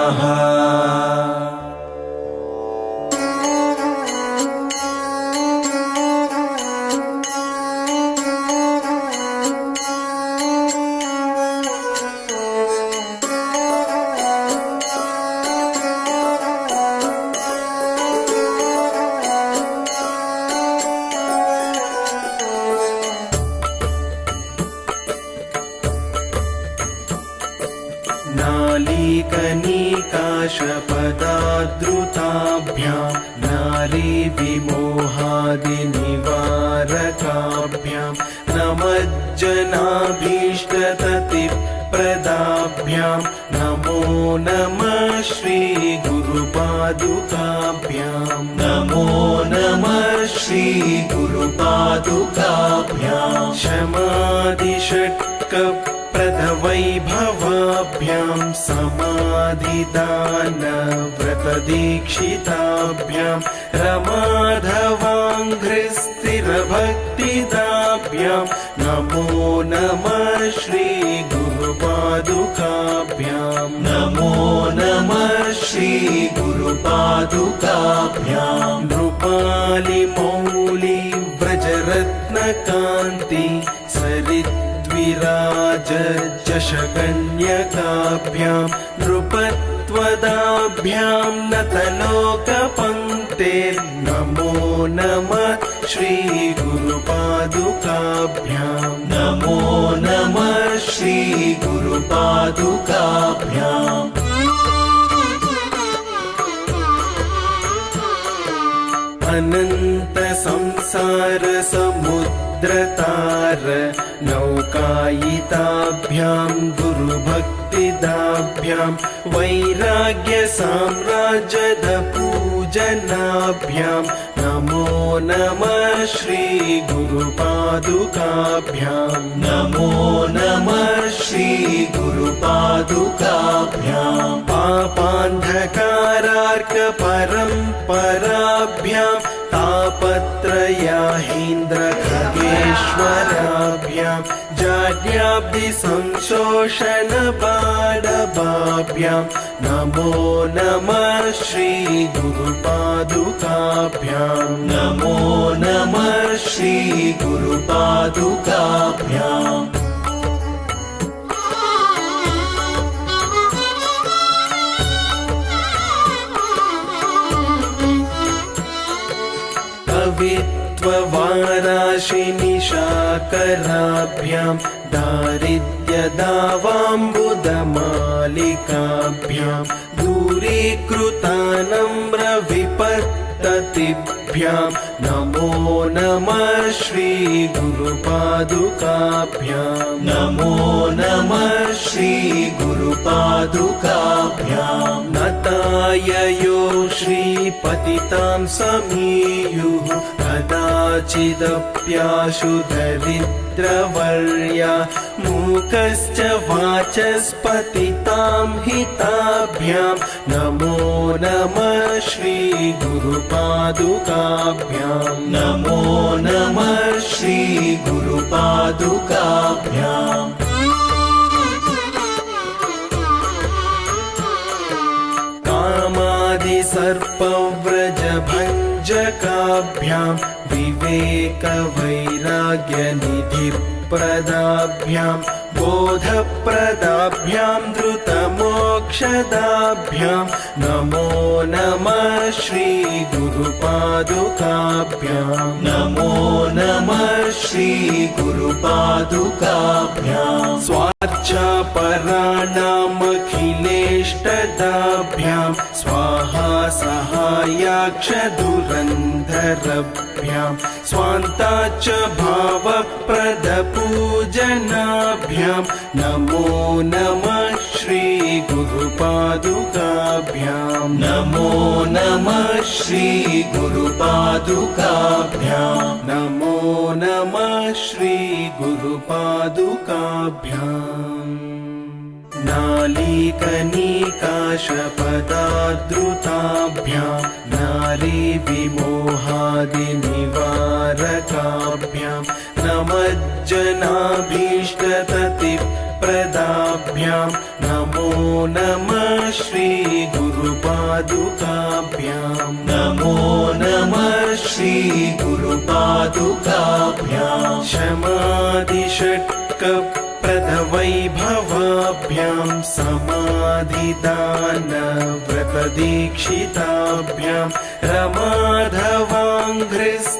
नमः। नालीकनिकाशपदाद्रुताभ्यां नारीविमोहादिनिवारकाभ्यां नमज्जनाभीष्टततिप्रदाभ्यां नमो नमः श्रीगुरुपादुकाभ्यां नमो नमः श्रीगुरुपादुकाभ्यां शमादिषट्कप्रदवैभवाभ्यां समाधिदानव्रतदीक्षिताभ्यां रमाधवाङ्घ्रिस्थिरभक्तिदाभ्यां नमो नमः श्रीगुरुपादुकाभ्यां नमो नमः श्रीगुरुपादुकाभ्यां नृपालिमौली व्रजरत्नकान्ति सरिद्विराजशकन्यकाभ्यां नृपत्वदाभ्यां नतलोकपङ्क्तेर्नमो नमः श्रीगुरुपादुकाभ्यां नमो नमः श्रीगुरुपादुकाभ्याम् अनंत संसार समुद्रतार नौकायिताभ्यां गुरुभक्तिदाभ्यां वैराग्य साम्राज्यद पूजनाभ्यां नमो नमः श्रीगुरुपादुकाभ्यां नमो नमः श्रीगुरुपादुकाभ्यां पापान्धकारार्कपरम्पराभ्यां तापत्रयाहीन्द्रखगेश्वराभ्यां जाड्याब्धिसंशोषणबाणवाभ्यां नमो नमः श्रीगुरुपादुकाभ्यां नमो नमः श्रीगुरुपादुकाभ्याम् कवित्ववाराशिनिशाकराभ्यां दारिद्र्यदावाम्बुदमालिकाभ्यां दूरीकृतानम्रविपत्ततिभ्यां नमो नमः श्रीगुरुपादुकाभ्यां नमो नमः श्रीगुरुपादुकाभ्यां नताययो श्रीपतितां समीयुः कदाचिदप्याशु दरिद्रवर्या मूकश्च वाचस्पतितां हिताभ्यां नमो नमः श्रीगुरुपादुकाभ्यां नमो नमः श्रीगुरुपादुकाभ्याम् कामादिसर्पव्रजभञ्जकाभ्यां विवेकवैराग्यनिधिप्रदाभ्यां बोधप्रदाभ्यां धृतमोक्षदाभ्यां नमो नमः श्रीगुरुपादुकाभ्यां नमो नमः श्रीगुरुपादुकाभ्यां स्वार्चापराणामखिलेष्टदाभ्यां स्वाहा सहायाक्षधुरन्धरभ्यां स्वान्ताच्च भावप्रदपूजनाभ्यां नमो नमः श्रीगुरुपादुकाभ्यां नमो नमः श्रीगुरुपादुकाभ्यां नमो नमः श्रीगुरुपादुकाभ्याम् नालीकनिकाशपदाद्रुताभ्यां नारीविमोहादिनिवारकाभ्यां नमज्जनाभीष्टततिप्रदाभ्यां प्रदाभ्यां नमो नमः श्रीगुरुपादुकाभ्यां नमो नमः श्रीगुरुपादुकाभ्यां शमाधिषट्कप्रदवैभवाभ्यां समाधिदानव्रतदीक्षिताभ्यां रमाधवाङ्घ्रिस्